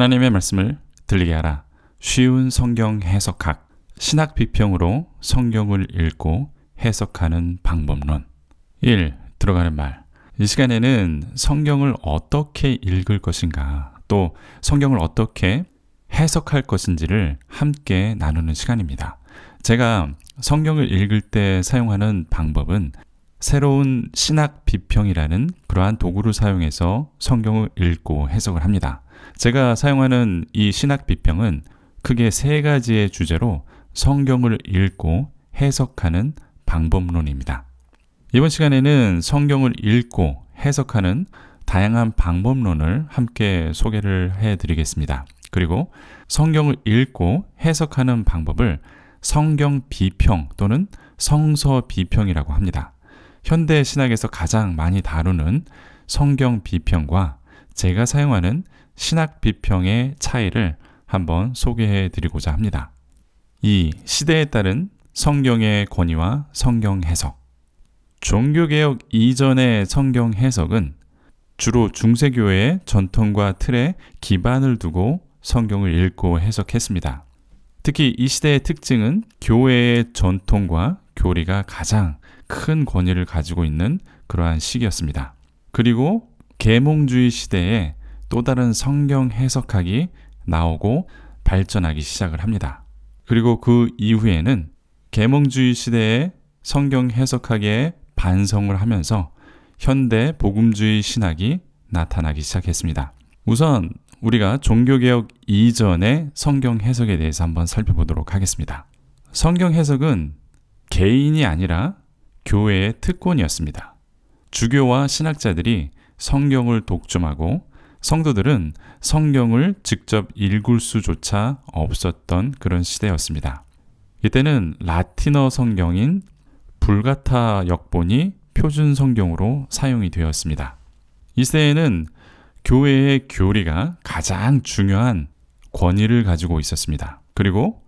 하나님의 말씀을 들리게 하라. 쉬운 성경 해석학. 신학 비평으로 성경을 읽고 해석하는 방법론. 1. 들어가는 말. 이 시간에는 성경을 어떻게 읽을 것인가, 또 성경을 어떻게 해석할 것인지를 함께 나누는 시간입니다. 제가 성경을 읽을 때 사용하는 방법은 새로운 신학 비평이라는 그러한 도구를 사용해서 성경을 읽고 해석을 합니다. 제가 사용하는 이 신학 비평은 크게 세 가지의 주제로 성경을 읽고 해석하는 방법론입니다. 이번 시간에는 성경을 읽고 해석하는 다양한 방법론을 함께 소개를 해드리겠습니다. 그리고 성경을 읽고 해석하는 방법을 성경 비평 또는 성서 비평이라고 합니다. 현대 신학에서 가장 많이 다루는 성경 비평과 제가 사용하는 신학 비평의 차이를 한번 소개해 드리고자 합니다. 이 시대에 따른 성경의 권위와 성경 해석. 종교개혁 이전의 성경 해석은 주로 중세교회의 전통과 틀에 기반을 두고 성경을 읽고 해석했습니다. 특히 이 시대의 특징은 교회의 전통과 교리가 가장 큰 권위를 가지고 있는 그러한 시기였습니다. 그리고 계몽주의 시대에 또 다른 성경 해석학이 나오고 발전하기 시작을 합니다. 그리고 그 이후에는 계몽주의 시대의 성경 해석학에 반성을 하면서 현대 복음주의 신학이 나타나기 시작했습니다. 우선 우리가 종교개혁 이전의 성경 해석에 대해서 한번 살펴보도록 하겠습니다. 성경 해석은 개인이 아니라 교회의 특권이었습니다. 주교와 신학자들이 성경을 독점하고 성도들은 성경을 직접 읽을 수조차 없었던 그런 시대였습니다. 이때는 라틴어 성경인 불가타 역본이 표준 성경으로 사용이 되었습니다. 이 시대에는 교회의 교리가 가장 중요한 권위를 가지고 있었습니다. 그리고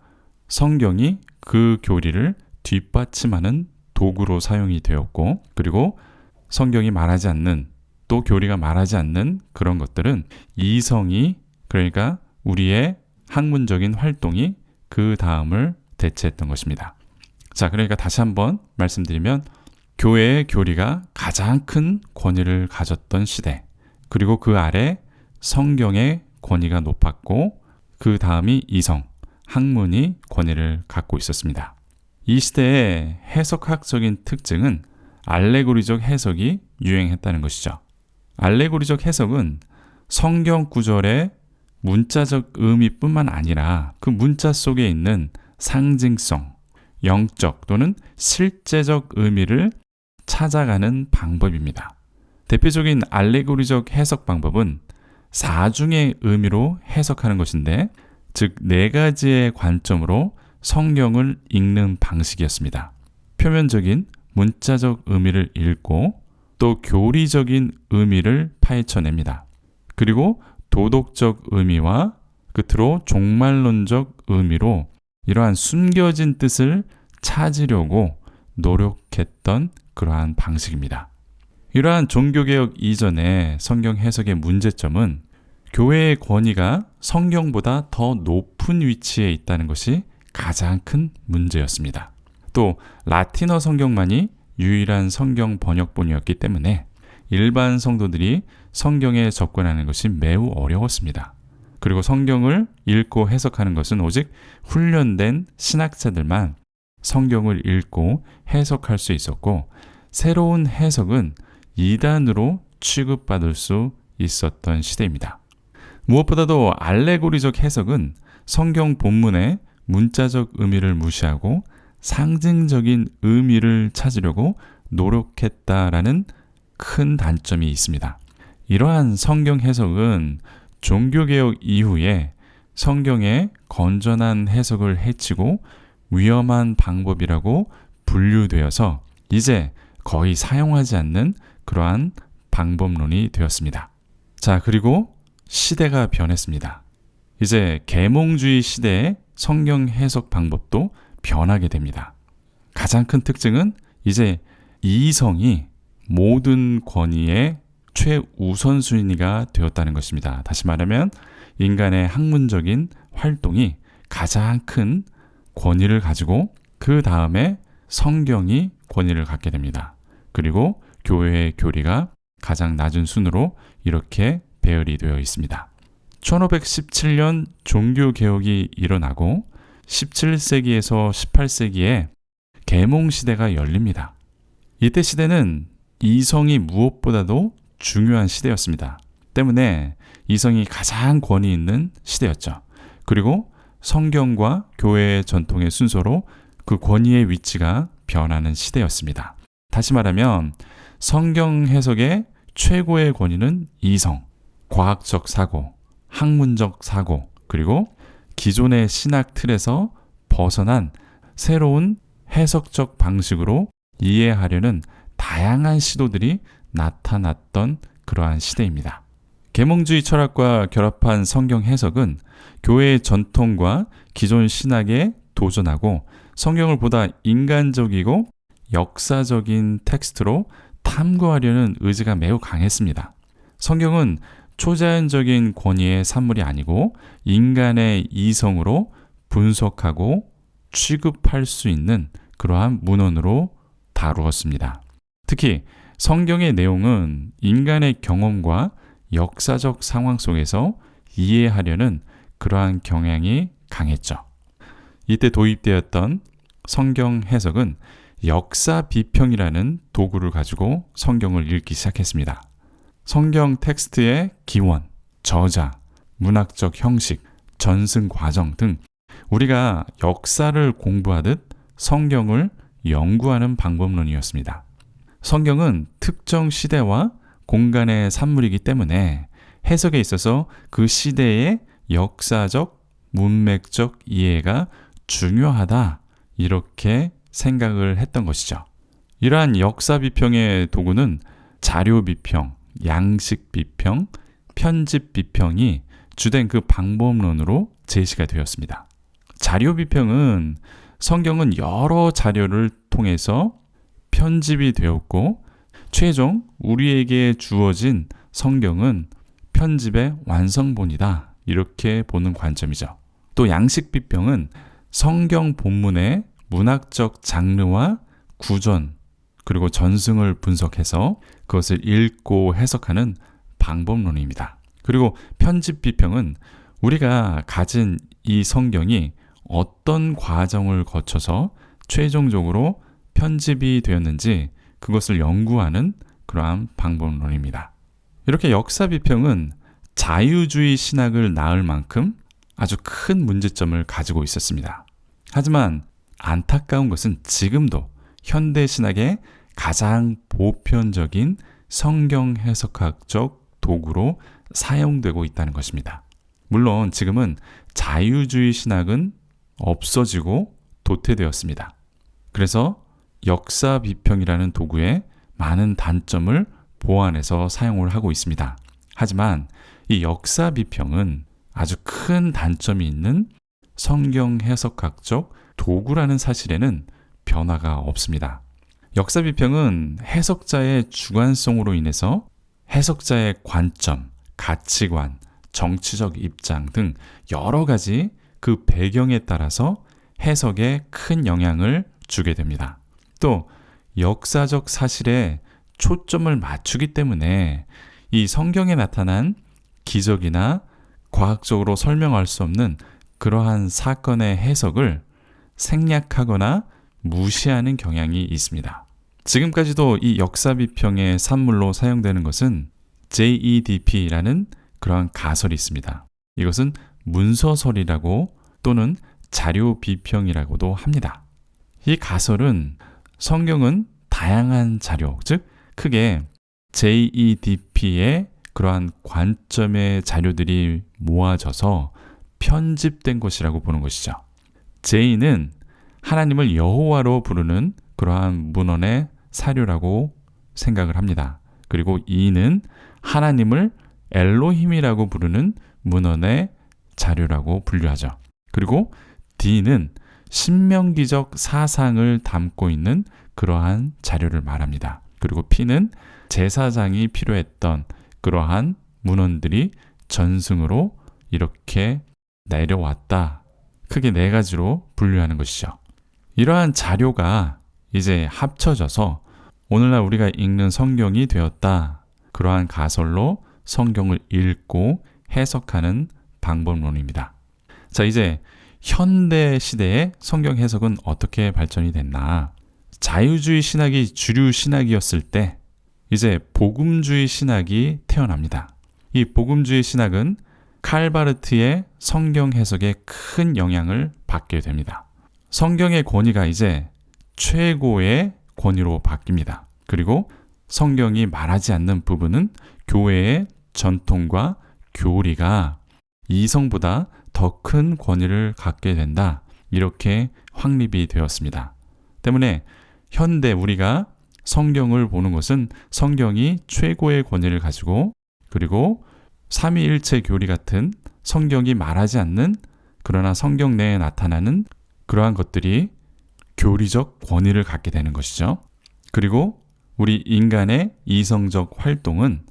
성경이 그 교리를 뒷받침하는 도구로 사용이 되었고, 그리고 성경이 말하지 않는, 또 교리가 말하지 않는 그런 것들은 이성이, 그러니까 우리의 학문적인 활동이 그 다음을 대체했던 것입니다. 자, 그러니까 다시 한번 말씀드리면 교회의 교리가 가장 큰 권위를 가졌던 시대, 그리고 그 아래 성경의 권위가 높았고 그 다음이 이성, 학문이 권위를 갖고 있었습니다. 이 시대의 해석학적인 특징은 알레고리적 해석이 유행했다는 것이죠. 알레고리적 해석은 성경 구절의 문자적 의미뿐만 아니라 그 문자 속에 있는 상징성, 영적 또는 실제적 의미를 찾아가는 방법입니다. 대표적인 알레고리적 해석 방법은 사중의 의미로 해석하는 것인데, 즉 네 가지의 관점으로 성경을 읽는 방식이었습니다. 표면적인 문자적 의미를 읽고 또 교리적인 의미를 파헤쳐냅니다. 그리고 도덕적 의미와 끝으로 종말론적 의미로 이러한 숨겨진 뜻을 찾으려고 노력했던 그러한 방식입니다. 이러한 종교개혁 이전의 성경 해석의 문제점은 교회의 권위가 성경보다 더 높은 위치에 있다는 것이 가장 큰 문제였습니다. 또 라틴어 성경만이 유일한 성경 번역본이었기 때문에 일반 성도들이 성경에 접근하는 것이 매우 어려웠습니다. 그리고 성경을 읽고 해석하는 것은 오직 훈련된 신학자들만 성경을 읽고 해석할 수 있었고, 새로운 해석은 이단으로 취급받을 수 있었던 시대입니다. 무엇보다도 알레고리적 해석은 성경 본문의 문자적 의미를 무시하고 상징적인 의미를 찾으려고 노력했다라는 큰 단점이 있습니다. 이러한 성경 해석은 종교개혁 이후에 성경의 건전한 해석을 해치고 위험한 방법이라고 분류되어서 이제 거의 사용하지 않는 그러한 방법론이 되었습니다. 자, 그리고 시대가 변했습니다. 이제 계몽주의 시대의 성경 해석 방법도 변하게 됩니다. 가장 큰 특징은 이제 이성이 모든 권위의 최우선순위가 되었다는 것입니다. 다시 말하면 인간의 학문적인 활동이 가장 큰 권위를 가지고 그 다음에 성경이 권위를 갖게 됩니다. 그리고 교회의 교리가 가장 낮은 순으로 이렇게 배열이 되어 있습니다. 1517년 종교개혁이 일어나고 17세기에서 18세기에 계몽시대가 열립니다. 이때 시대는 이성이 무엇보다도 중요한 시대였습니다. 때문에 이성이 가장 권위 있는 시대였죠. 그리고 성경과 교회의 전통의 순서로 그 권위의 위치가 변하는 시대였습니다. 다시 말하면 성경 해석의 최고의 권위는 이성, 과학적 사고, 학문적 사고, 그리고 기존의 신학 틀에서 벗어난 새로운 해석적 방식으로 이해하려는 다양한 시도들이 나타났던 그러한 시대입니다. 계몽주의 철학과 결합한 성경 해석은 교회의 전통과 기존 신학에 도전하고 성경을 보다 인간적이고 역사적인 텍스트로 탐구하려는 의지가 매우 강했습니다. 성경은 초자연적인 권위의 산물이 아니고 인간의 이성으로 분석하고 취급할 수 있는 그러한 문헌으로 다루었습니다. 특히 성경의 내용은 인간의 경험과 역사적 상황 속에서 이해하려는 그러한 경향이 강했죠. 이때 도입되었던 성경 해석은 역사 비평이라는 도구를 가지고 성경을 읽기 시작했습니다. 성경 텍스트의 기원, 저자, 문학적 형식, 전승 과정 등 우리가 역사를 공부하듯 성경을 연구하는 방법론이었습니다. 성경은 특정 시대와 공간의 산물이기 때문에 해석에 있어서 그 시대의 역사적, 문맥적 이해가 중요하다 이렇게 생각을 했던 것이죠. 이러한 역사 비평의 도구는 자료 비평, 양식 비평, 편집 비평이 주된 그 방법론으로 제시가 되었습니다. 자료 비평은 성경은 여러 자료를 통해서 편집이 되었고 최종 우리에게 주어진 성경은 편집의 완성본이다 이렇게 보는 관점이죠. 또 양식 비평은 성경 본문의 문학적 장르와 구전 그리고 전승을 분석해서 그것을 읽고 해석하는 방법론입니다. 그리고 편집 비평은 우리가 가진 이 성경이 어떤 과정을 거쳐서 최종적으로 편집이 되었는지 그것을 연구하는 그러한 방법론입니다. 이렇게 역사 비평은 자유주의 신학을 낳을 만큼 아주 큰 문제점을 가지고 있었습니다. 하지만 안타까운 것은 지금도 현대 신학의 가장 보편적인 성경 해석학적 도구로 사용되고 있다는 것입니다. 물론 지금은 자유주의 신학은 없어지고 도태되었습니다. 그래서 역사 비평이라는 도구에 많은 단점을 보완해서 사용을 하고 있습니다. 하지만 이 역사 비평은 아주 큰 단점이 있는 성경 해석학적 도구라는 사실에는 변화가 없습니다. 역사 비평은 해석자의 주관성으로 인해서 해석자의 관점, 가치관, 정치적 입장 등 여러 가지 그 배경에 따라서 해석에 큰 영향을 주게 됩니다. 또 역사적 사실에 초점을 맞추기 때문에 이 성경에 나타난 기적이나 과학적으로 설명할 수 없는 그러한 사건의 해석을 생략하거나 무시하는 경향이 있습니다. 지금까지도 이 역사 비평의 산물로 사용되는 것은 JEDP라는 그러한 가설이 있습니다. 이것은 문서설이라고 또는 자료 비평이라고도 합니다. 이 가설은 성경은 다양한 자료, 즉 크게 JEDP의 그러한 관점의 자료들이 모아져서 편집된 것이라고 보는 것이죠. J는 하나님을 여호와로 부르는 그러한 문헌의 사료라고 생각을 합니다. 그리고 E는 하나님을 엘로힘이라고 부르는 문헌의 자료라고 분류하죠. 그리고 D는 신명기적 사상을 담고 있는 그러한 자료를 말합니다. 그리고 P는 제사장이 필요했던 그러한 문헌들이 전승으로 이렇게 내려왔다. 크게 네 가지로 분류하는 것이죠. 이러한 자료가 이제 합쳐져서 오늘날 우리가 읽는 성경이 되었다. 그러한 가설로 성경을 읽고 해석하는 방법론입니다. 자, 이제 현대 시대의 성경 해석은 어떻게 발전이 됐나? 자유주의 신학이 주류 신학이었을 때 이제 복음주의 신학이 태어납니다. 이 복음주의 신학은 칼바르트의 성경 해석에 큰 영향을 받게 됩니다. 성경의 권위가 이제 최고의 권위로 바뀝니다. 그리고 성경이 말하지 않는 부분은 교회의 전통과 교리가 이성보다 더 큰 권위를 갖게 된다. 이렇게 확립이 되었습니다. 때문에 현대 우리가 성경을 보는 것은 성경이 최고의 권위를 가지고 그리고 삼위일체 교리 같은 성경이 말하지 않는 그러나 성경 내에 나타나는 그러한 것들이 교리적 권위를 갖게 되는 것이죠. 그리고 우리 인간의 이성적 활동은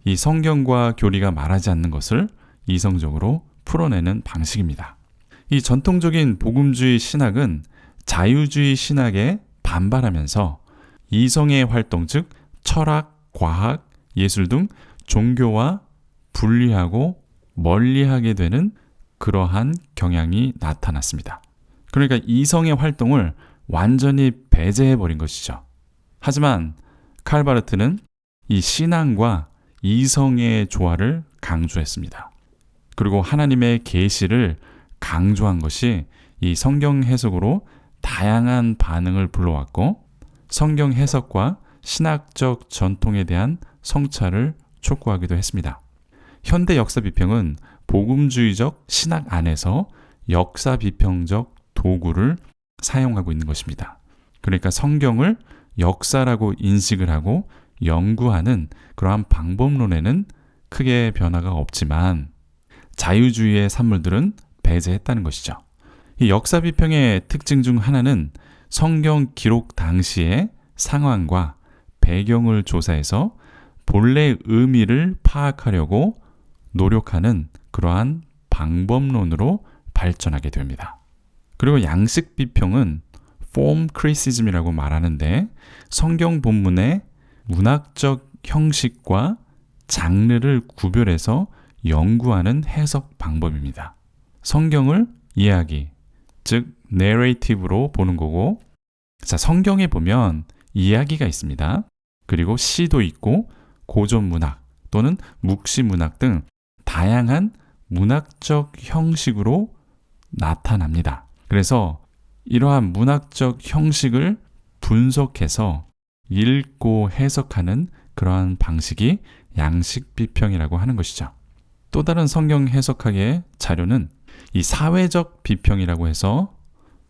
이 성경과 교리가 말하지 않는 것을 이성적으로 풀어내는 방식입니다. 이 전통적인 복음주의 신학은 자유주의 신학에 반발하면서 이성의 활동, 즉 철학, 과학, 예술 등 종교와 분리하고 멀리하게 되는 그러한 경향이 나타났습니다. 그러니까 이성의 활동을 완전히 배제해버린 것이죠. 하지만 칼바르트는 이 신앙과 이성의 조화를 강조했습니다. 그리고 하나님의 계시를 강조한 것이 이 성경 해석으로 다양한 반응을 불러왔고 성경 해석과 신학적 전통에 대한 성찰을 촉구하기도 했습니다. 현대 역사 비평은 복음주의적 신학 안에서 역사 비평적 도구를 사용하고 있는 것입니다. 그러니까 성경을 역사라고 인식을 하고 연구하는 그러한 방법론에는 크게 변화가 없지만 자유주의의 산물들은 배제했다는 것이죠. 이 역사 비평의 특징 중 하나는 성경 기록 당시의 상황과 배경을 조사해서 본래의 의미를 파악하려고 노력하는 그러한 방법론으로 발전하게 됩니다. 그리고 양식 비평은 form criticism이라고 말하는데 성경 본문의 문학적 형식과 장르를 구별해서 연구하는 해석 방법입니다. 성경을 이야기, 즉 narrative로 보는 거고, 자, 성경에 보면 이야기가 있습니다. 그리고 시도 있고 고전 문학 또는 묵시 문학 등 다양한 문학적 형식으로 나타납니다. 그래서 이러한 문학적 형식을 분석해서 읽고 해석하는 그러한 방식이 양식 비평이라고 하는 것이죠. 또 다른 성경 해석학의 자료는 이 사회적 비평이라고 해서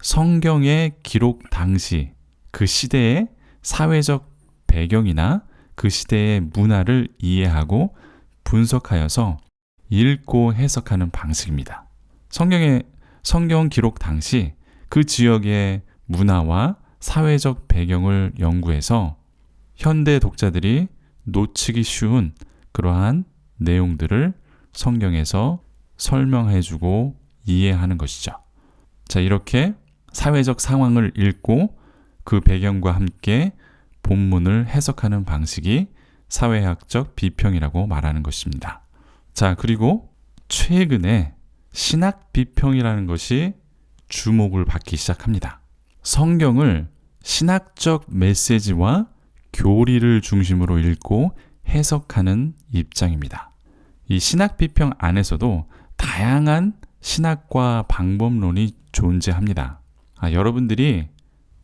성경의 기록 당시 그 시대의 사회적 배경이나 그 시대의 문화를 이해하고 분석하여서 읽고 해석하는 방식입니다. 성경 기록 당시 그 지역의 문화와 사회적 배경을 연구해서 현대 독자들이 놓치기 쉬운 그러한 내용들을 성경에서 설명해주고 이해하는 것이죠. 자, 이렇게 사회적 상황을 읽고 그 배경과 함께 본문을 해석하는 방식이 사회학적 비평이라고 말하는 것입니다. 자, 그리고 최근에 신학 비평이라는 것이 주목을 받기 시작합니다. 성경을 신학적 메시지와 교리를 중심으로 읽고 해석하는 입장입니다. 이 신학 비평 안에서도 다양한 신학과 방법론이 존재합니다. 여러분들이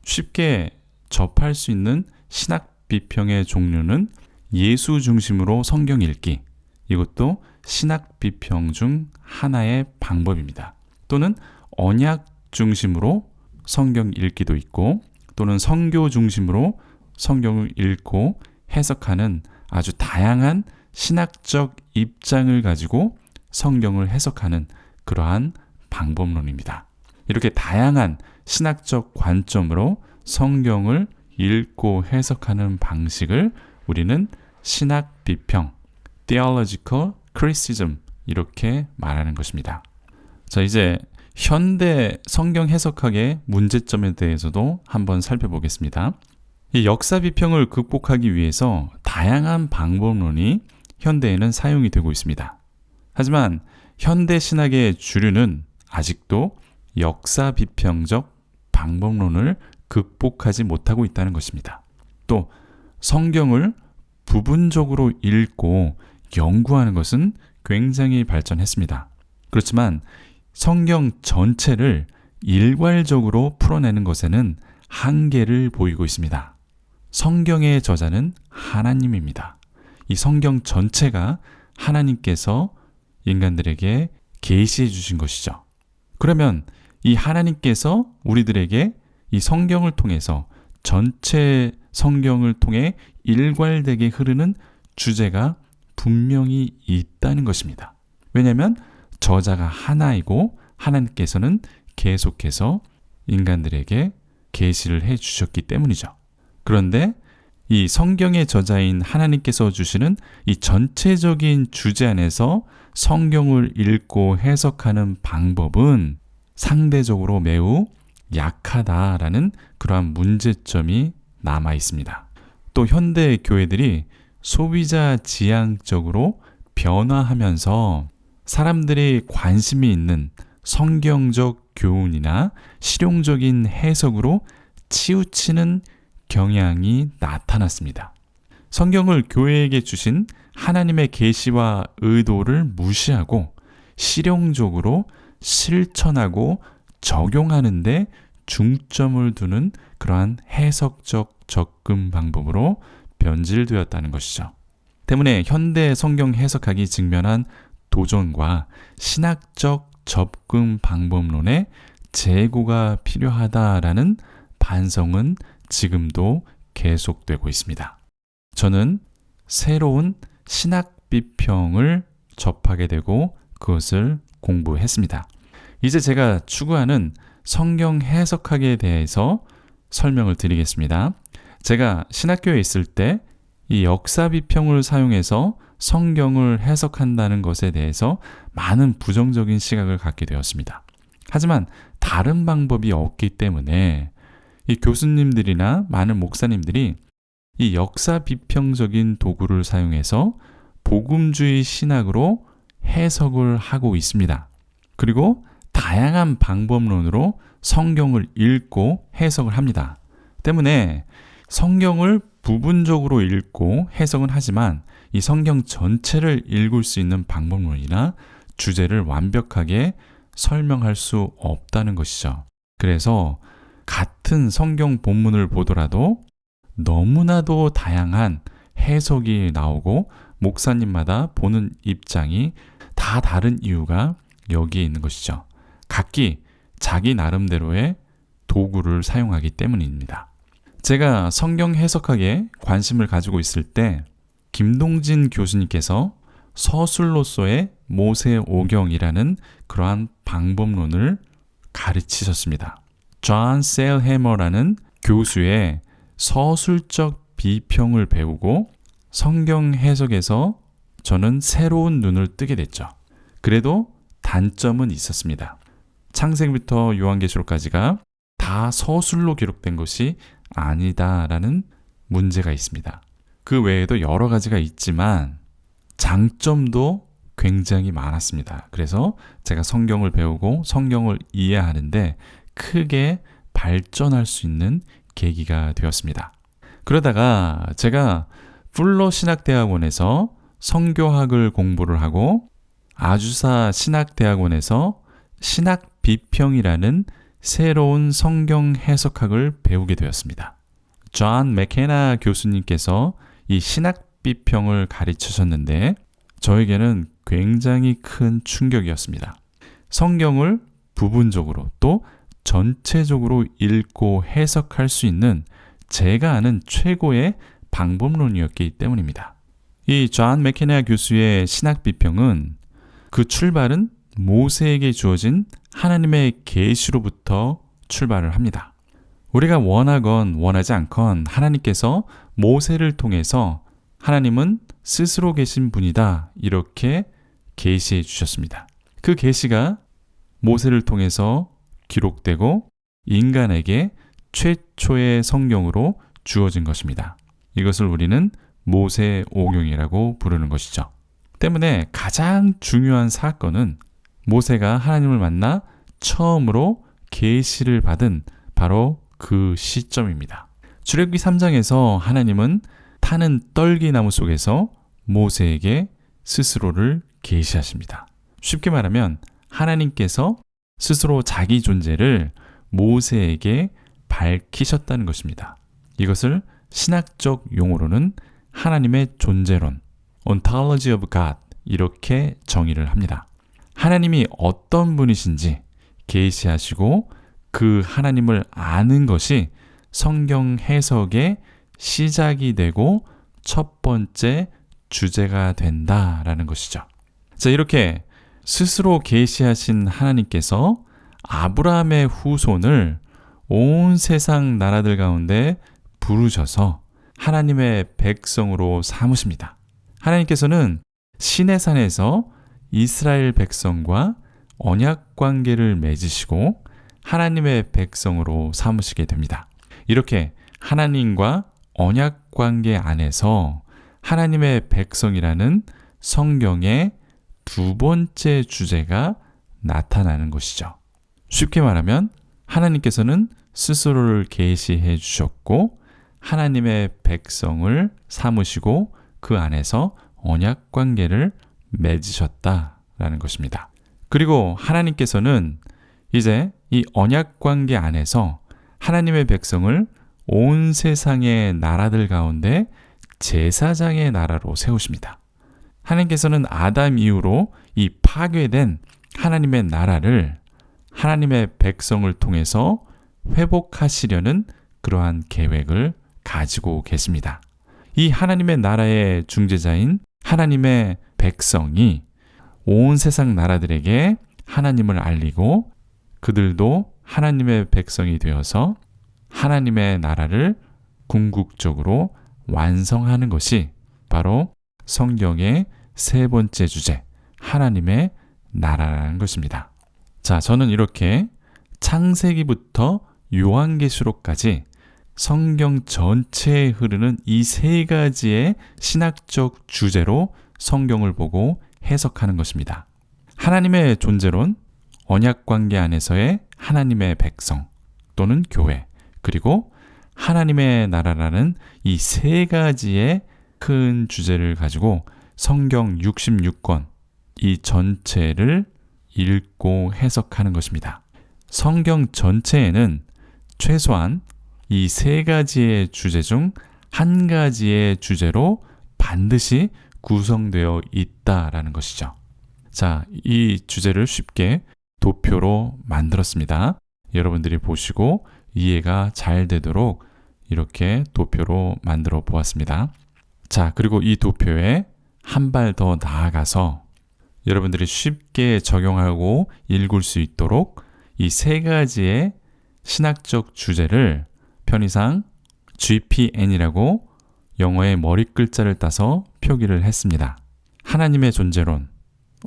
쉽게 접할 수 있는 신학 비평의 종류는 예수 중심으로 성경 읽기, 이것도 신학 비평 중 하나의 방법입니다. 또는 언약 중심으로 성경 읽기도 있고, 또는 성교 중심으로 성경을 읽고 해석하는 아주 다양한 신학적 입장을 가지고 성경을 해석하는 그러한 방법론입니다. 이렇게 다양한 신학적 관점으로 성경을 읽고 해석하는 방식을 우리는 신학 비평, theological criticism 이렇게 말하는 것입니다. 자, 이제 현대 성경 해석학의 문제점에 대해서도 한번 살펴보겠습니다. 이 역사 비평을 극복하기 위해서 다양한 방법론이 현대에는 사용이 되고 있습니다. 하지만 현대 신학의 주류는 아직도 역사 비평적 방법론을 극복하지 못하고 있다는 것입니다. 또 성경을 부분적으로 읽고 연구하는 것은 굉장히 발전했습니다. 그렇지만 성경 전체를 일괄적으로 풀어내는 것에는 한계를 보이고 있습니다. 성경의 저자는 하나님입니다. 이 성경 전체가 하나님께서 인간들에게 계시해 주신 것이죠. 그러면 이 하나님께서 우리들에게 이 성경을 통해서 전체 성경을 통해 일괄되게 흐르는 주제가 분명히 있다는 것입니다. 왜냐하면 저자가 하나이고 하나님께서는 계속해서 인간들에게 계시를 해 주셨기 때문이죠. 그런데 이 성경의 저자인 하나님께서 주시는 이 전체적인 주제 안에서 성경을 읽고 해석하는 방법은 상대적으로 매우 약하다라는 그러한 문제점이 남아 있습니다. 또 현대 교회들이 소비자 지향적으로 변화하면서 사람들이 관심이 있는 성경적 교훈이나 실용적인 해석으로 치우치는 경향이 나타났습니다. 성경을 교회에게 주신 하나님의 계시와 의도를 무시하고 실용적으로 실천하고 적용하는 데 중점을 두는 그러한 해석적 접근 방법으로 변질되었다는 것이죠. 때문에 현대 성경 해석학이 직면한 도전과 신학적 접근 방법론의 재고가 필요하다라는 반성은 지금도 계속되고 있습니다. 저는 새로운 신학 비평을 접하게 되고 그것을 공부했습니다. 이제 제가 추구하는 성경 해석학에 대해서 설명을 드리겠습니다. 제가 신학교에 있을 때 이 역사 비평을 사용해서 성경을 해석한다는 것에 대해서 많은 부정적인 시각을 갖게 되었습니다. 하지만 다른 방법이 없기 때문에 이 교수님들이나 많은 목사님들이 이 역사 비평적인 도구를 사용해서 복음주의 신학으로 해석을 하고 있습니다. 그리고 다양한 방법론으로 성경을 읽고 해석을 합니다. 때문에 성경을 부분적으로 읽고 해석은 하지만 이 성경 전체를 읽을 수 있는 방법론이나 주제를 완벽하게 설명할 수 없다는 것이죠. 그래서 같은 성경 본문을 보더라도 너무나도 다양한 해석이 나오고 목사님마다 보는 입장이 다 다른 이유가 여기에 있는 것이죠. 각기 자기 나름대로의 도구를 사용하기 때문입니다. 제가 성경 해석학에 관심을 가지고 있을 때 김동진 교수님께서 서술로서의 모세오경이라는 그러한 방법론을 가르치셨습니다. 존 셀해머라는 교수의 서술적 비평을 배우고 성경 해석에서 저는 새로운 눈을 뜨게 됐죠. 그래도 단점은 있었습니다. 창세기부터 요한계시록까지가 다 서술로 기록된 것이 아니다라는 문제가 있습니다. 그 외에도 여러 가지가 있지만 장점도 굉장히 많았습니다. 그래서 제가 성경을 배우고 성경을 이해하는데 크게 발전할 수 있는 계기가 되었습니다. 그러다가 제가 풀러 신학대학원에서 성교학을 공부를 하고 아주사 신학대학원에서 신학 비평이라는 새로운 성경 해석학을 배우게 되었습니다. 존 맥케나 교수님께서 이 신학 비평을 가르치셨는데 저에게는 굉장히 큰 충격이었습니다. 성경을 부분적으로 또 전체적으로 읽고 해석할 수 있는 제가 아는 최고의 방법론이었기 때문입니다. 이 존 맥케나 교수의 신학 비평은 그 출발은 모세에게 주어진 하나님의 계시로부터 출발을 합니다. 우리가 원하건 원하지 않건 하나님께서 모세를 통해서 하나님은 스스로 계신 분이다 이렇게 계시해 주셨습니다. 그 계시가 모세를 통해서 기록되고 인간에게 최초의 성경으로 주어진 것입니다. 이것을 우리는 모세오경이라고 부르는 것이죠. 때문에 가장 중요한 사건은 모세가 하나님을 만나 처음으로 계시를 받은 바로 그 시점입니다. 출애굽기 3장에서 하나님은 타는 떨기나무 속에서 모세에게 스스로를 계시하십니다. 쉽게 말하면 하나님께서 스스로 자기 존재를 모세에게 밝히셨다는 것입니다. 이것을 신학적 용어로는 하나님의 존재론, ontology of God 이렇게 정의를 합니다. 하나님이 어떤 분이신지 계시하시고 그 하나님을 아는 것이 성경 해석의 시작이 되고 첫 번째 주제가 된다라는 것이죠. 자, 이렇게 스스로 계시하신 하나님께서 아브라함의 후손을 온 세상 나라들 가운데 부르셔서 하나님의 백성으로 삼으십니다. 하나님께서는 시내산에서 이스라엘 백성과 언약 관계를 맺으시고 하나님의 백성으로 삼으시게 됩니다. 이렇게 하나님과 언약 관계 안에서 하나님의 백성이라는 성경의 두 번째 주제가 나타나는 것이죠. 쉽게 말하면 하나님께서는 스스로를 계시해 주셨고 하나님의 백성을 삼으시고 그 안에서 언약 관계를 맺으셨다라는 것입니다. 그리고 하나님께서는 이제 이 언약 관계 안에서 하나님의 백성을 온 세상의 나라들 가운데 제사장의 나라로 세우십니다. 하나님께서는 아담 이후로 이 파괴된 하나님의 나라를 하나님의 백성을 통해서 회복하시려는 그러한 계획을 가지고 계십니다. 이 하나님의 나라의 중재자인 하나님의 백성이 온 세상 나라들에게 하나님을 알리고 그들도 하나님의 백성이 되어서 하나님의 나라를 궁극적으로 완성하는 것이 바로 성경의 세 번째 주제, 하나님의 나라라는 것입니다. 자, 저는 이렇게 창세기부터 요한계시록까지 성경 전체에 흐르는 이 세 가지의 신학적 주제로 성경을 보고 해석하는 것입니다. 하나님의 존재론, 언약관계 안에서의 하나님의 백성 또는 교회, 그리고 하나님의 나라라는 이 세 가지의 큰 주제를 가지고 성경 66권 이 전체를 읽고 해석하는 것입니다. 성경 전체에는 최소한 이 세 가지의 주제 중 한 가지의 주제로 반드시 구성되어 있다라는 것이죠. 자, 이 주제를 쉽게 도표로 만들었습니다. 여러분들이 보시고 이해가 잘 되도록 이렇게 도표로 만들어 보았습니다. 자, 그리고 이 도표에 한 발 더 나아가서 여러분들이 쉽게 적용하고 읽을 수 있도록 이 세 가지의 신학적 주제를 편의상 GPN이라고 영어의 머리 글자를 따서 표기를 했습니다. 하나님의 존재론,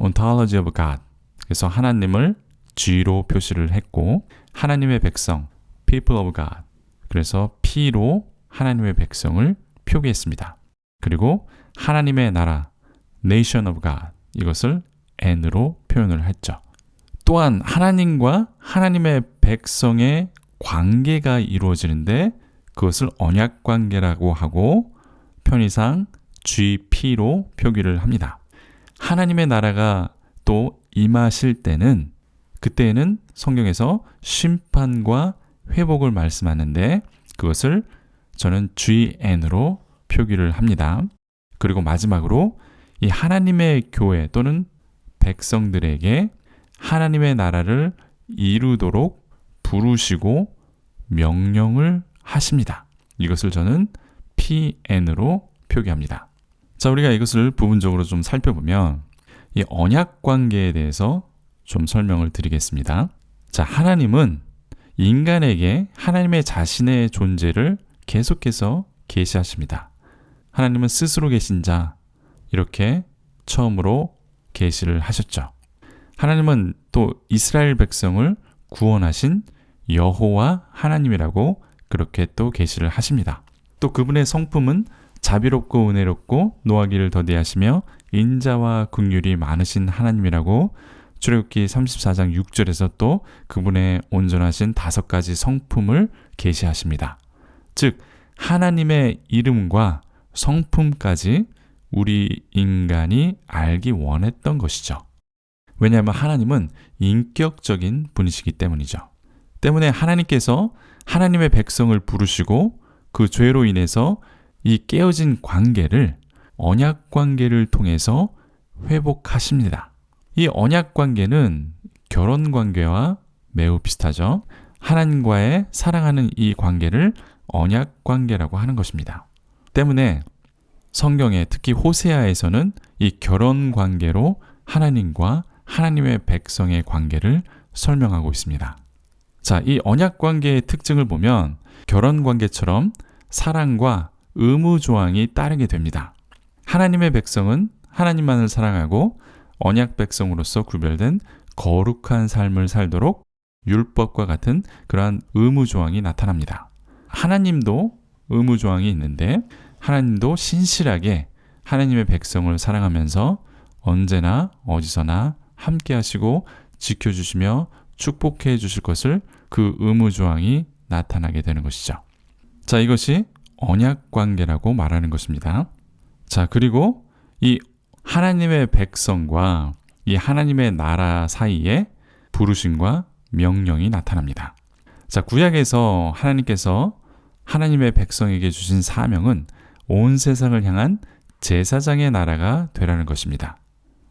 ontology of God. 그래서 하나님을 G로 표시를 했고 하나님의 백성, people of God. 그래서 P로 하나님의 백성을 표기했습니다. 그리고 하나님의 나라, nation of God. 이것을 N으로 표현을 했죠. 또한 하나님과 하나님의 백성의 관계가 이루어지는데 그것을 언약 관계라고 하고 편의상 GP로 표기를 합니다. 하나님의 나라가 또 임하실 때는 그때에는 성경에서 심판과 회복을 말씀하는데 그것을 저는 GN으로 표기를 합니다. 그리고 마지막으로 이 하나님의 교회 또는 백성들에게 하나님의 나라를 이루도록 부르시고 명령을 하십니다. 이것을 저는 PN으로 표기합니다. 자, 우리가 이것을 부분적으로 좀 살펴보면 이 언약 관계에 대해서 좀 설명을 드리겠습니다. 자, 하나님은 인간에게 하나님의 자신의 존재를 계속해서 계시하십니다. 하나님은 스스로 계신 자, 이렇게 처음으로 계시를 하셨죠. 하나님은 또 이스라엘 백성을 구원하신 여호와 하나님이라고 그렇게 또 계시를 하십니다. 또 그분의 성품은 자비롭고 은혜롭고 노하기를 더디하시며 인자와 긍휼이 많으신 하나님이라고 출애굽기 34장 6절에서 또 그분의 온전하신 5가지 성품을 계시하십니다. 즉 하나님의 이름과 성품까지 우리 인간이 알기 원했던 것이죠. 왜냐하면 하나님은 인격적인 분이시기 때문이죠. 때문에 하나님께서 하나님의 백성을 부르시고 그 죄로 인해서 이 깨어진 관계를 언약 관계를 통해서 회복하십니다. 이 언약 관계는 결혼 관계와 매우 비슷하죠. 하나님과의 사랑하는 이 관계를 언약 관계라고 하는 것입니다. 때문에 성경에 특히 호세아에서는 이 결혼 관계로 하나님과 하나님의 백성의 관계를 설명하고 있습니다. 자, 이 언약 관계의 특징을 보면 결혼 관계처럼 사랑과 의무 조항이 따르게 됩니다. 하나님의 백성은 하나님만을 사랑하고 언약 백성으로서 구별된 거룩한 삶을 살도록 율법과 같은 그러한 의무 조항이 나타납니다. 하나님도 의무 조항이 있는데 하나님도 신실하게 하나님의 백성을 사랑하면서 언제나 어디서나 함께 하시고 지켜주시며 축복해 주실 것을 그 의무 조항이 나타나게 되는 것이죠. 자, 이것이 언약 관계라고 말하는 것입니다. 자, 그리고 이 하나님의 백성과 이 하나님의 나라 사이에 부르심과 명령이 나타납니다. 자, 구약에서 하나님께서 하나님의 백성에게 주신 사명은 온 세상을 향한 제사장의 나라가 되라는 것입니다.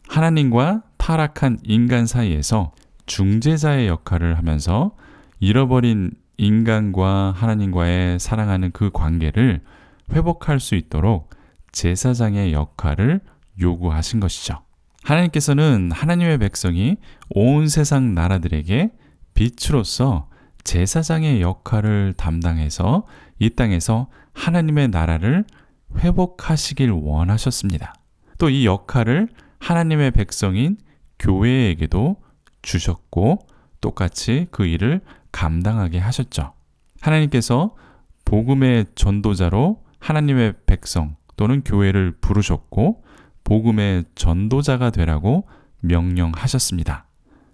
하나님과 타락한 인간 사이에서 중재자의 역할을 하면서 잃어버린 인간과 하나님과의 사랑하는 그 관계를 회복할 수 있도록 제사장의 역할을 요구하신 것이죠. 하나님께서는 하나님의 백성이 온 세상 나라들에게 빛으로서 제사장의 역할을 담당해서 이 땅에서 하나님의 나라를 회복하시길 원하셨습니다. 또 이 역할을 하나님의 백성인 교회에게도 주셨고 똑같이 그 일을 감당하게 하셨죠. 하나님께서 복음의 전도자로 하나님의 백성 또는 교회를 부르셨고 복음의 전도자가 되라고 명령하셨습니다.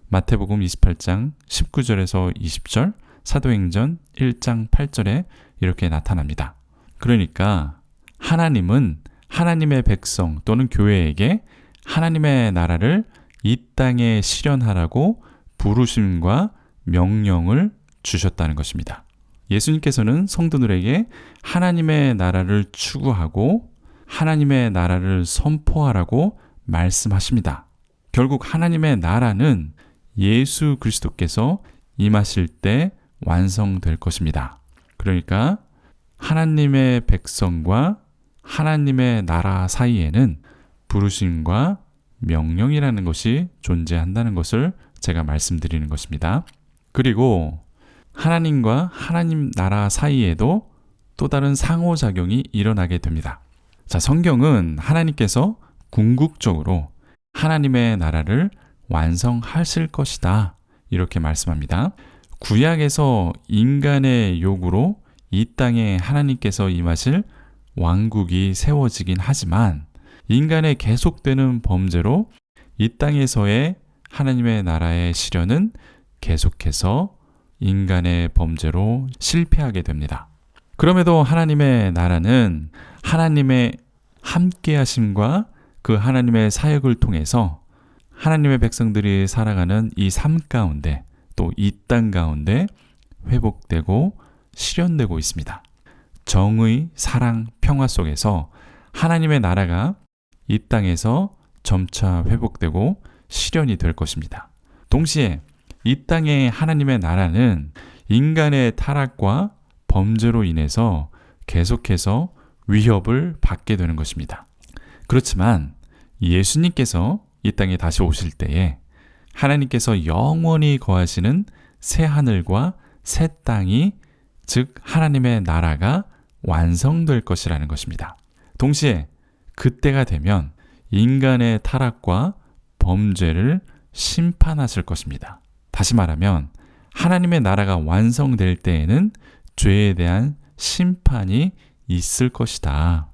마태복음 28장 19절에서 20절, 사도행전 1장 8절에 이렇게 나타납니다. 그러니까 하나님은 하나님의 백성 또는 교회에게 하나님의 나라를 이 땅에 실현하라고 부르심과 명령을 주셨다는 것입니다. 예수님께서는 성도들에게 하나님의 나라를 추구하고 하나님의 나라를 선포하라고 말씀하십니다. 결국 하나님의 나라는 예수 그리스도께서 임하실 때 완성될 것입니다. 그러니까 하나님의 백성과 하나님의 나라 사이에는 부르심과 명령이라는 것이 존재한다는 것을 제가 말씀드리는 것입니다. 그리고 하나님과 하나님 나라 사이에도 또 다른 상호작용이 일어나게 됩니다. 자, 성경은 하나님께서 궁극적으로 하나님의 나라를 완성하실 것이다, 이렇게 말씀합니다. 구약에서 인간의 요구로 이 땅에 하나님께서 임하실 왕국이 세워지긴 하지만 인간의 계속되는 범죄로 이 땅에서의 하나님의 나라의 실현은 계속해서 인간의 범죄로 실패하게 됩니다. 그럼에도 하나님의 나라는 하나님의 함께하심과 그 하나님의 사역을 통해서 하나님의 백성들이 살아가는 이 삶 가운데 또 이 땅 가운데 회복되고 실현되고 있습니다. 정의, 사랑, 평화 속에서 하나님의 나라가 이 땅에서 점차 회복되고 실현이 될 것입니다. 동시에 이 땅의 하나님의 나라는 인간의 타락과 범죄로 인해서 계속해서 위협을 받게 되는 것입니다. 그렇지만 예수님께서 이 땅에 다시 오실 때에 하나님께서 영원히 거하시는 새 하늘과 새 땅이, 즉 하나님의 나라가 완성될 것이라는 것입니다. 동시에 그때가 되면 인간의 타락과 범죄를 심판하실 것입니다. 다시 말하면 하나님의 나라가 완성될 때에는 죄에 대한 심판이 있을 것이다.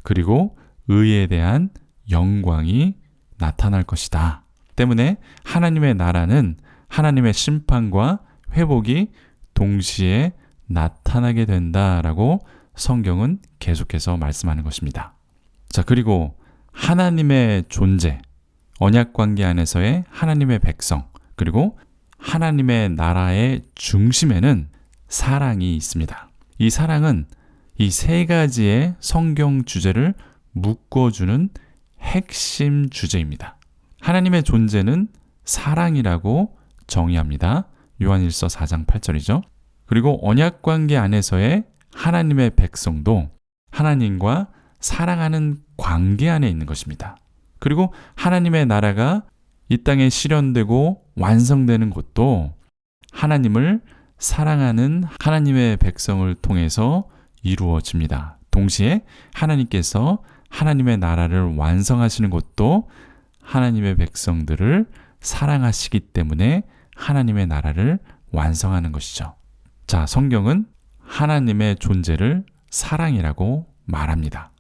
그리고 의에 대한 영광이 나타날 것이다. 때문에 하나님의 나라는 하나님의 심판과 회복이 동시에 나타나게 된다라고 성경은 계속해서 말씀하는 것입니다. 자, 그리고 하나님의 존재, 언약관계 안에서의 하나님의 백성, 그리고 하나님의 나라의 중심에는 사랑이 있습니다. 이 사랑은 이 세 가지의 성경 주제를 묶어주는 핵심 주제입니다. 하나님의 존재는 사랑이라고 정의합니다. 요한일서 4장 8절이죠. 그리고 언약관계 안에서의 하나님의 백성도 하나님과 사랑하는 관계 안에 있는 것입니다. 그리고 하나님의 나라가 이 땅에 실현되고 완성되는 것도 하나님을 사랑하는 하나님의 백성을 통해서 이루어집니다. 동시에 하나님께서 하나님의 나라를 완성하시는 것도 하나님의 백성들을 사랑하시기 때문에 하나님의 나라를 완성하는 것이죠. 자, 성경은 하나님의 존재를 사랑이라고 말합니다.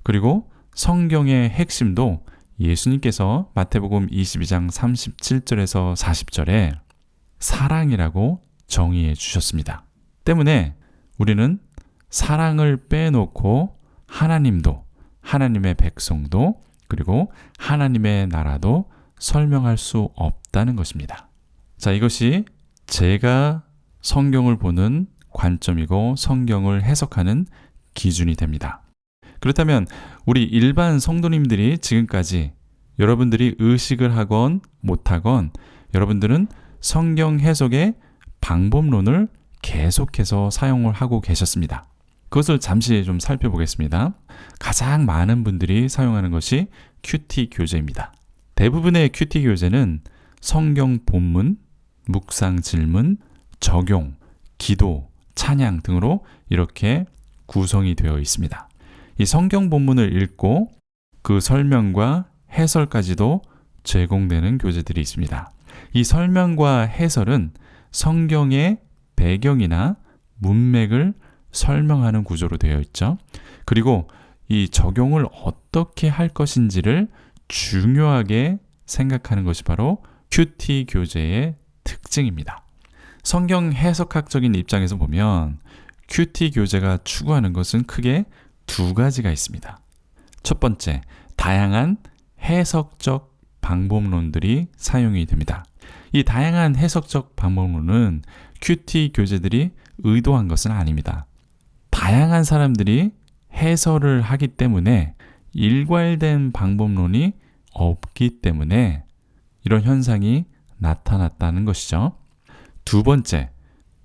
그리고 성경의 핵심도 예수님께서 마태복음 22장 37절에서 40절에 사랑이라고 정의해 주셨습니다. 때문에 우리는 사랑을 빼놓고 하나님도, 하나님의 백성도, 그리고 하나님의 나라도 설명할 수 없다는 것입니다. 자, 이것이 제가 성경을 보는 관점이고 성경을 해석하는 기준이 됩니다. 그렇다면 우리 일반 성도님들이 지금까지 여러분들이 의식을 하건 못하건 여러분들은 성경 해석의 방법론을 계속해서 사용을 하고 계셨습니다. 그것을 잠시 좀 살펴보겠습니다. 가장 많은 분들이 사용하는 것이 큐티 교재입니다. 대부분의 큐티 교재는 성경 본문, 묵상 질문, 적용, 기도, 찬양 등으로 이렇게 구성이 되어 있습니다. 이 성경 본문을 읽고 그 설명과 해설까지도 제공되는 교재들이 있습니다. 이 설명과 해설은 성경의 배경이나 문맥을 설명하는 구조로 되어 있죠. 그리고 이 적용을 어떻게 할 것인지를 중요하게 생각하는 것이 바로 큐티 교재의 특징입니다. 성경 해석학적인 입장에서 보면 큐티 교재가 추구하는 것은 크게 두 가지가 있습니다. 첫 번째, 다양한 해석적 방법론들이 사용이 됩니다. 이 다양한 해석적 방법론은 큐티 교재들이 의도한 것은 아닙니다. 다양한 사람들이 해설을 하기 때문에 일괄된 방법론이 없기 때문에 이런 현상이 나타났다는 것이죠. 두 번째,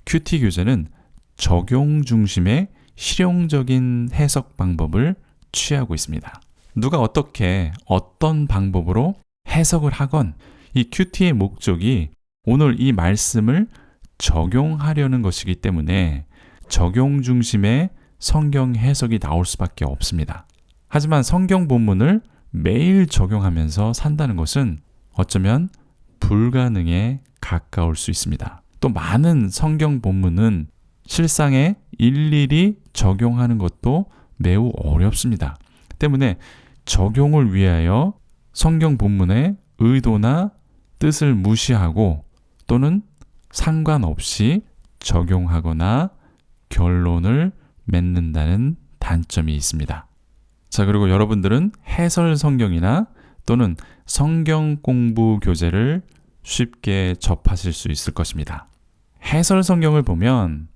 큐티 교재는 적용 중심의 실용적인 해석 방법을 취하고 있습니다. 누가 어떻게 어떤 방법으로 해석을 하건 이 큐티의 목적이 오늘 이 말씀을 적용하려는 것이기 때문에 적용 중심의 성경 해석이 나올 수밖에 없습니다. 하지만 성경 본문을 매일 적용하면서 산다는 것은 어쩌면 불가능에 가까울 수 있습니다. 또 많은 성경 본문은 실상에 일일이 적용하는 것도 매우 어렵습니다. 때문에 적용을 위하여 성경 본문의 의도나 뜻을 무시하고 또는 상관없이 적용하거나 결론을 맺는다는 단점이 있습니다. 자, 그리고 여러분들은 해설 성경이나 또는 성경 공부 교재를 쉽게 접하실 수 있을 것입니다. 해설 성경을 보면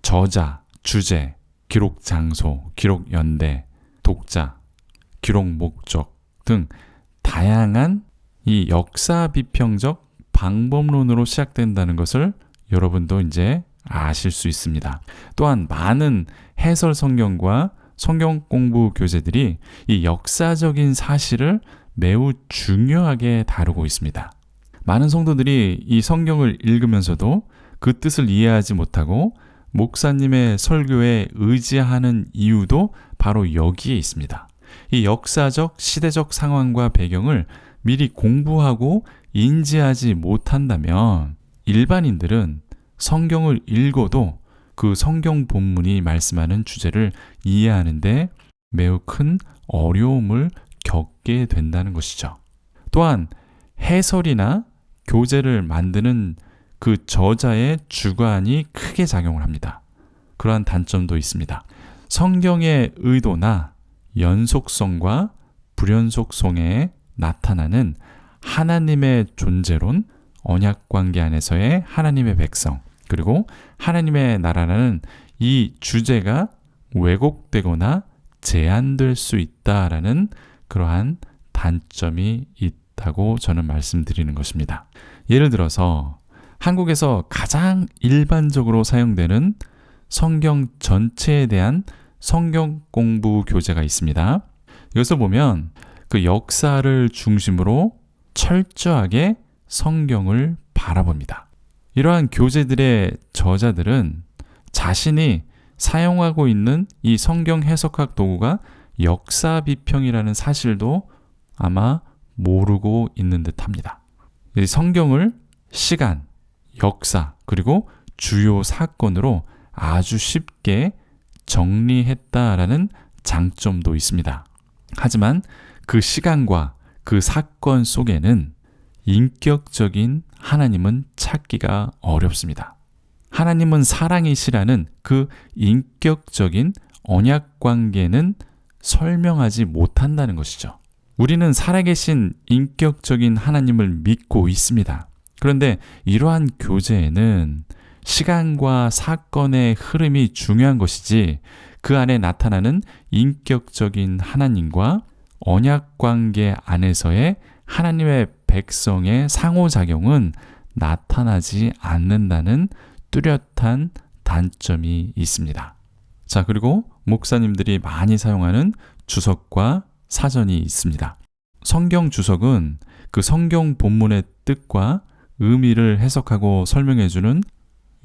저자, 주제, 기록 장소, 기록 연대, 독자, 기록 목적 등 다양한 이 역사 비평적 방법론으로 시작된다는 것을 여러분도 이제 아실 수 있습니다. 또한 많은 해설 성경과 성경 공부 교재들이 이 역사적인 사실을 매우 중요하게 다루고 있습니다. 많은 성도들이 이 성경을 읽으면서도 그 뜻을 이해하지 못하고 목사님의 설교에 의지하는 이유도 바로 여기에 있습니다. 이 역사적, 시대적 상황과 배경을 미리 공부하고 인지하지 못한다면 일반인들은 성경을 읽어도 그 성경 본문이 말씀하는 주제를 이해하는데 매우 큰 어려움을 겪게 된다는 것이죠. 또한 해설이나 교재를 만드는 그 저자의 주관이 크게 작용을 합니다. 그러한 단점도 있습니다. 성경의 의도나 연속성과 불연속성에 나타나는 하나님의 존재론, 언약관계 안에서의 하나님의 백성, 그리고 하나님의 나라라는 이 주제가 왜곡되거나 제한될 수 있다라는 그러한 단점이 있다고 저는 말씀드리는 것입니다. 예를 들어서 한국에서 가장 일반적으로 사용되는 성경 전체에 대한 성경 공부 교재가 있습니다. 이것을 보면 그 역사를 중심으로 철저하게 성경을 바라봅니다. 이러한 교재들의 저자들은 자신이 사용하고 있는 이 성경 해석학 도구가 역사 비평이라는 사실도 아마 모르고 있는 듯합니다. 이 성경을 시간, 역사, 그리고 주요 사건으로 아주 쉽게 정리했다라는 장점도 있습니다. 하지만 그 시간과 그 사건 속에는 인격적인 하나님은 찾기가 어렵습니다. 하나님은 사랑이시라는 그 인격적인 언약 관계는 설명하지 못한다는 것이죠. 우리는 살아계신 인격적인 하나님을 믿고 있습니다. 그런데 이러한 교재에는 시간과 사건의 흐름이 중요한 것이지 그 안에 나타나는 인격적인 하나님과 언약 관계 안에서의 하나님의 백성의 상호작용은 나타나지 않는다는 뚜렷한 단점이 있습니다. 자, 그리고 목사님들이 많이 사용하는 주석과 사전이 있습니다. 성경 주석은 그 성경 본문의 뜻과 의미를 해석하고 설명해주는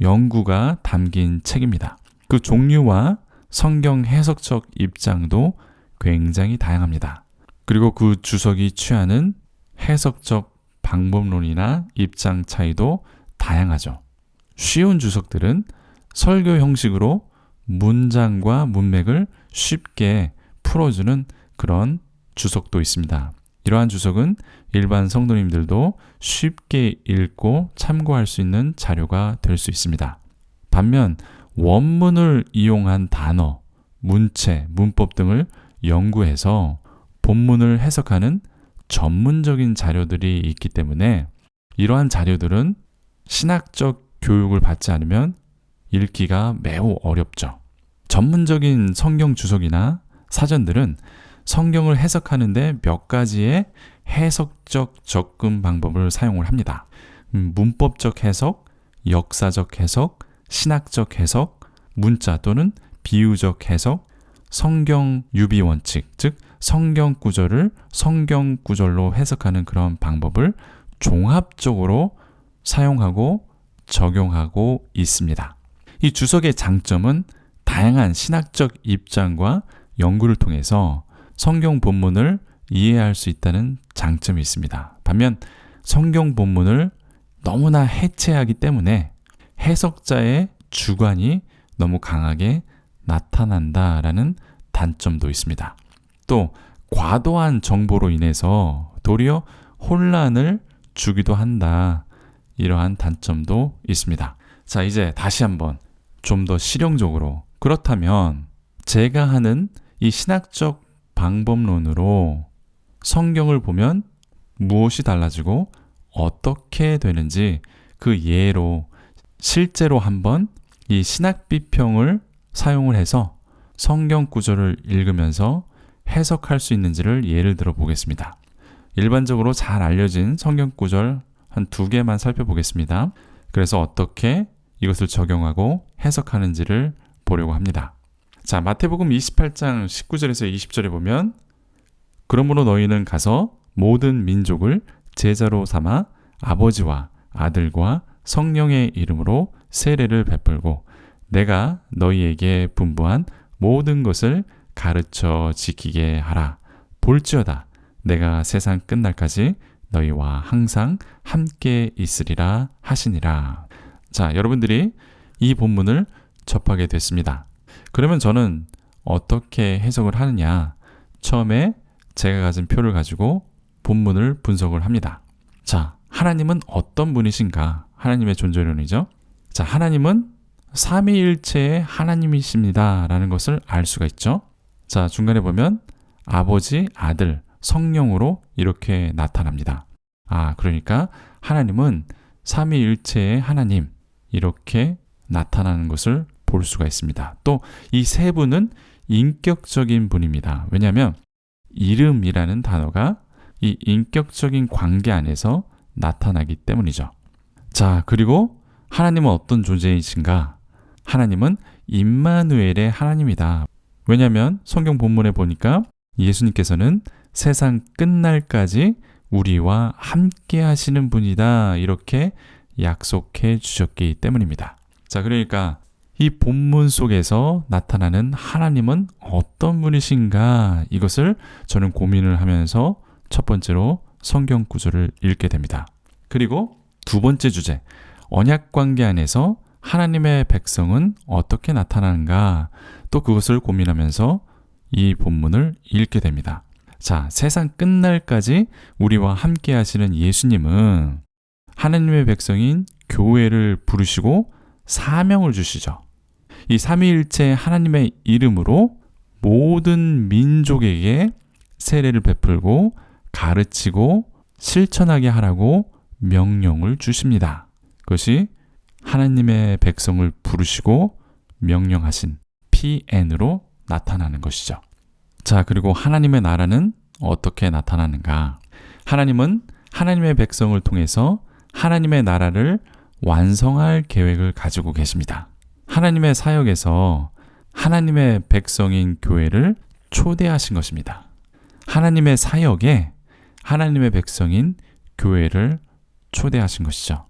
연구가 담긴 책입니다. 그 종류와 성경 해석적 입장도 굉장히 다양합니다. 그리고 그 주석이 취하는 해석적 방법론이나 입장 차이도 다양하죠. 쉬운 주석들은 설교 형식으로 문장과 문맥을 쉽게 풀어주는 그런 주석도 있습니다. 이러한 주석은 일반 성도님들도 쉽게 읽고 참고할 수 있는 자료가 될 수 있습니다. 반면 원문을 이용한 단어, 문체, 문법 등을 연구해서 본문을 해석하는 전문적인 자료들이 있기 때문에 이러한 자료들은 신학적 교육을 받지 않으면 읽기가 매우 어렵죠. 전문적인 성경 주석이나 사전들은 성경을 해석하는데 몇 가지의 해석적 접근 방법을 사용을 합니다. 문법적 해석, 역사적 해석, 신학적 해석, 문자 또는 비유적 해석, 성경 유비 원칙, 즉 성경 구절을 성경 구절로 해석하는 그런 방법을 종합적으로 사용하고 적용하고 있습니다. 이 주석의 장점은 다양한 신학적 입장과 연구를 통해서 성경 본문을 이해할 수 있다는 장점이 있습니다. 반면 성경 본문을 너무나 해체하기 때문에 해석자의 주관이 너무 강하게 나타난다라는 단점도 있습니다. 또 과도한 정보로 인해서 도리어 혼란을 주기도 한다. 이러한 단점도 있습니다. 자, 이제 다시 한번 좀 더 실용적으로, 그렇다면 제가 하는 이 신학적 방법론으로 성경을 보면 무엇이 달라지고 어떻게 되는지 그 예로 실제로 한번 이 신학 비평을 사용을 해서 성경 구절을 읽으면서 해석할 수 있는지를 예를 들어 보겠습니다. 일반적으로 잘 알려진 성경 구절 한 2개만 살펴보겠습니다. 그래서 어떻게 이것을 적용하고 해석하는지를 보려고 합니다. 자, 마태복음 28장 19절에서 20절에 보면 그러므로 너희는 가서 모든 민족을 제자로 삼아 아버지와 아들과 성령의 이름으로 세례를 베풀고 내가 너희에게 분부한 모든 것을 가르쳐 지키게 하라. 볼지어다 내가 세상 끝날까지 너희와 항상 함께 있으리라 하시니라. 자, 여러분들이 이 본문을 접하게 됐습니다. 그러면 저는 어떻게 해석을 하느냐? 처음에 제가 가진 표를 가지고 본문을 분석을 합니다. 자, 하나님은 어떤 분이신가? 하나님의 존재론이죠. 자, 하나님은 삼위일체의 하나님이십니다 라는 것을 알 수가 있죠. 자, 중간에 보면 아버지, 아들, 성령으로 이렇게 나타납니다. 그러니까 하나님은 삼위일체의 하나님 이렇게 나타나는 것을 볼 수가 있습니다. 또 이 세 분은 인격적인 분입니다. 왜냐하면 이름이라는 단어가 이 인격적인 관계 안에서 나타나기 때문이죠. 자, 그리고 하나님은 어떤 존재이신가? 하나님은 임마누엘의 하나님이다. 왜냐하면 성경 본문에 보니까 예수님께서는 세상 끝날까지 우리와 함께 하시는 분이다 이렇게 약속해 주셨기 때문입니다. 자, 그러니까 이 본문 속에서 나타나는 하나님은 어떤 분이신가 이것을 저는 고민을 하면서 첫 번째로 성경 구절을 읽게 됩니다. 그리고 두 번째 주제, 언약 관계 안에서 하나님의 백성은 어떻게 나타나는가 또 그것을 고민하면서 이 본문을 읽게 됩니다. 자, 세상 끝날까지 우리와 함께 하시는 예수님은 하나님의 백성인 교회를 부르시고 사명을 주시죠. 이 삼위일체 하나님의 이름으로 모든 민족에게 세례를 베풀고 가르치고 실천하게 하라고 명령을 주십니다. 그것이 하나님의 백성을 부르시고 명령하신 PN으로 나타나는 것이죠. 자, 그리고 하나님의 나라는 어떻게 나타나는가? 하나님은 하나님의 백성을 통해서 하나님의 나라를 완성할 계획을 가지고 계십니다. 하나님의 사역에서 하나님의 백성인 교회를 초대하신 것입니다. 하나님의 사역에 하나님의 백성인 교회를 초대하신 것이죠.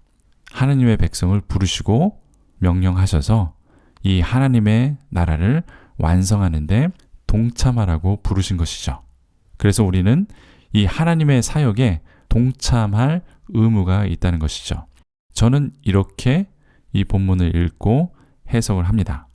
하나님의 백성을 부르시고 명령하셔서 이 하나님의 나라를 완성하는데 동참하라고 부르신 것이죠. 그래서 우리는 이 하나님의 사역에 동참할 의무가 있다는 것이죠. 저는 이렇게 이 본문을 읽고 해석을 합니다.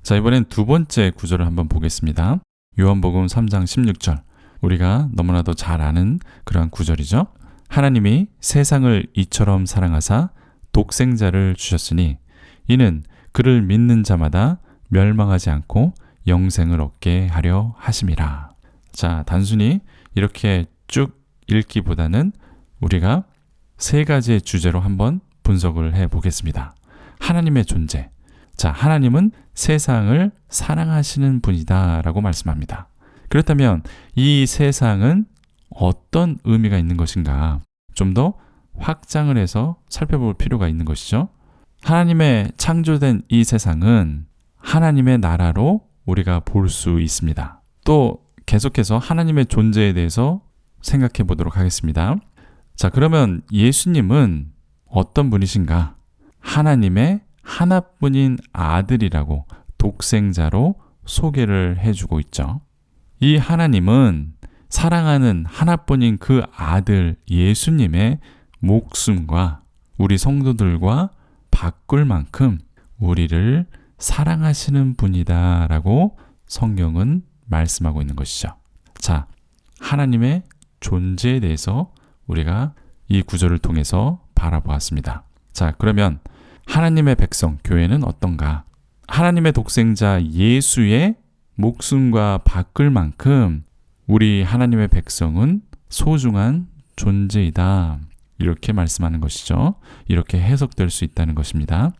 자, 이번엔 두 번째 구절을 한번 보겠습니다. 요한복음 3장 16절. 우리가 너무나도 잘 아는 그러한 구절이죠. 하나님이 세상을 이처럼 사랑하사 독생자를 주셨으니 이는 그를 믿는 자마다 멸망하지 않고 영생을 얻게 하려 하심이라. 자, 단순히 이렇게 쭉 읽기보다는 우리가 세 가지의 주제로 한번 분석을 해 보겠습니다. 하나님의 존재. 자, 하나님은 세상을 사랑하시는 분이다 라고 말씀합니다. 그렇다면 이 세상은 어떤 의미가 있는 것인가? 좀 더 확장을 해서 살펴볼 필요가 있는 것이죠. 하나님의 창조된 이 세상은 하나님의 나라로 우리가 볼 수 있습니다. 또 계속해서 하나님의 존재에 대해서 생각해 보도록 하겠습니다. 자, 그러면 예수님은 어떤 분이신가? 하나님의 하나뿐인 아들이라고 독생자로 소개를 해주고 있죠. 이 하나님은 사랑하는 하나뿐인 그 아들 예수님의 목숨과 우리 성도들과 바꿀 만큼 우리를 사랑하시는 분이다 라고 성경은 말씀하고 있는 것이죠. 자, 하나님의 존재에 대해서 우리가 이 구절을 통해서 바라보았습니다. 자, 그러면 하나님의 백성, 교회는 어떤가? 하나님의 독생자 예수의 목숨과 바꿀 만큼 우리 하나님의 백성은 소중한 존재이다. 이렇게 말씀하는 것이죠. 이렇게 해석될 수 있다는 것입니다.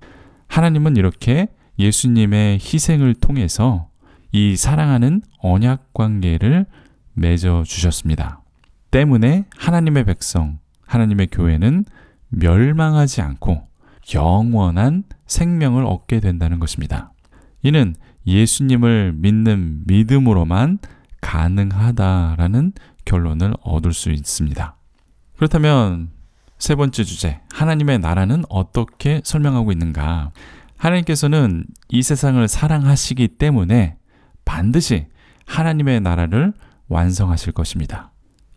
하나님은 이렇게 예수님의 희생을 통해서 이 사랑하는 언약 관계를 맺어 주셨습니다. 때문에 하나님의 백성, 하나님의 교회는 멸망하지 않고 영원한 생명을 얻게 된다는 것입니다. 이는 예수님을 믿는 믿음으로만 가능하다라는 결론을 얻을 수 있습니다. 그렇다면 세 번째 주제, 하나님의 나라는 어떻게 설명하고 있는가? 하나님께서는 이 세상을 사랑하시기 때문에 반드시 하나님의 나라를 완성하실 것입니다.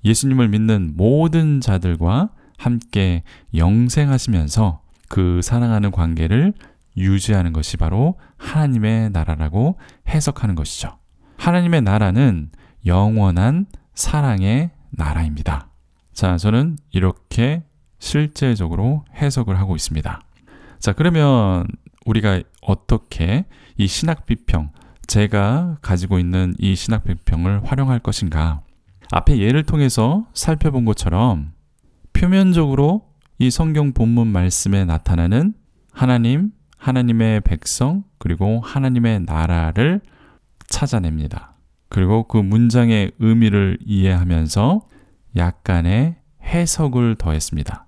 예수님을 믿는 모든 자들과 함께 영생하시면서 그 사랑하는 관계를 유지하는 것이 바로 하나님의 나라라고 해석하는 것이죠. 하나님의 나라는 영원한 사랑의 나라입니다. 자, 저는 이렇게 실제적으로 해석을 하고 있습니다. 자, 그러면 우리가 어떻게 이 신학 비평, 제가 가지고 있는 이 신학 비평을 활용할 것인가? 앞에 예를 통해서 살펴본 것처럼 표면적으로 이 성경 본문 말씀에 나타나는 하나님, 하나님의 백성, 그리고 하나님의 나라를 찾아냅니다. 그리고 그 문장의 의미를 이해하면서 약간의 해석을 더했습니다.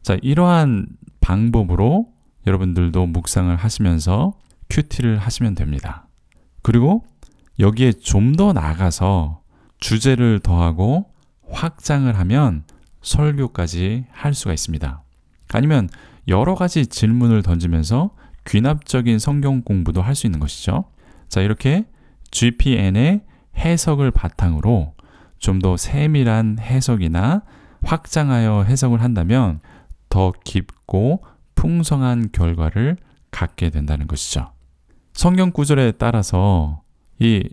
자, 이러한 방법으로 여러분들도 묵상을 하시면서 큐티를 하시면 됩니다. 그리고 여기에 좀 더 나아가서 주제를 더하고 확장을 하면 설교까지 할 수가 있습니다. 아니면 여러 가지 질문을 던지면서 귀납적인 성경 공부도 할 수 있는 것이죠. 자, 이렇게 GPN의 해석을 바탕으로 좀 더 세밀한 해석이나 확장하여 해석을 한다면 더 깊고 풍성한 결과를 갖게 된다는 것이죠. 성경 구절에 따라서 이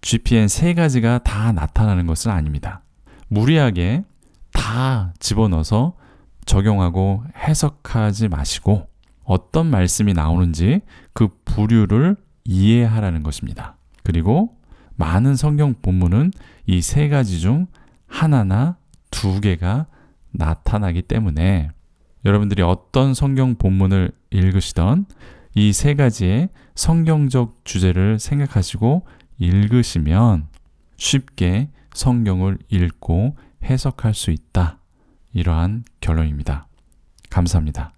GPN 세 가지가 다 나타나는 것은 아닙니다. 무리하게 다 집어넣어서 적용하고 해석하지 마시고 어떤 말씀이 나오는지 그 부류를 이해하라는 것입니다. 그리고 많은 성경 본문은 이 세 가지 중 하나나 두 개가 나타나기 때문에 여러분들이 어떤 성경 본문을 읽으시던 이 세 가지의 성경적 주제를 생각하시고 읽으시면 쉽게 성경을 읽고 해석할 수 있다. 이러한 결론입니다. 감사합니다.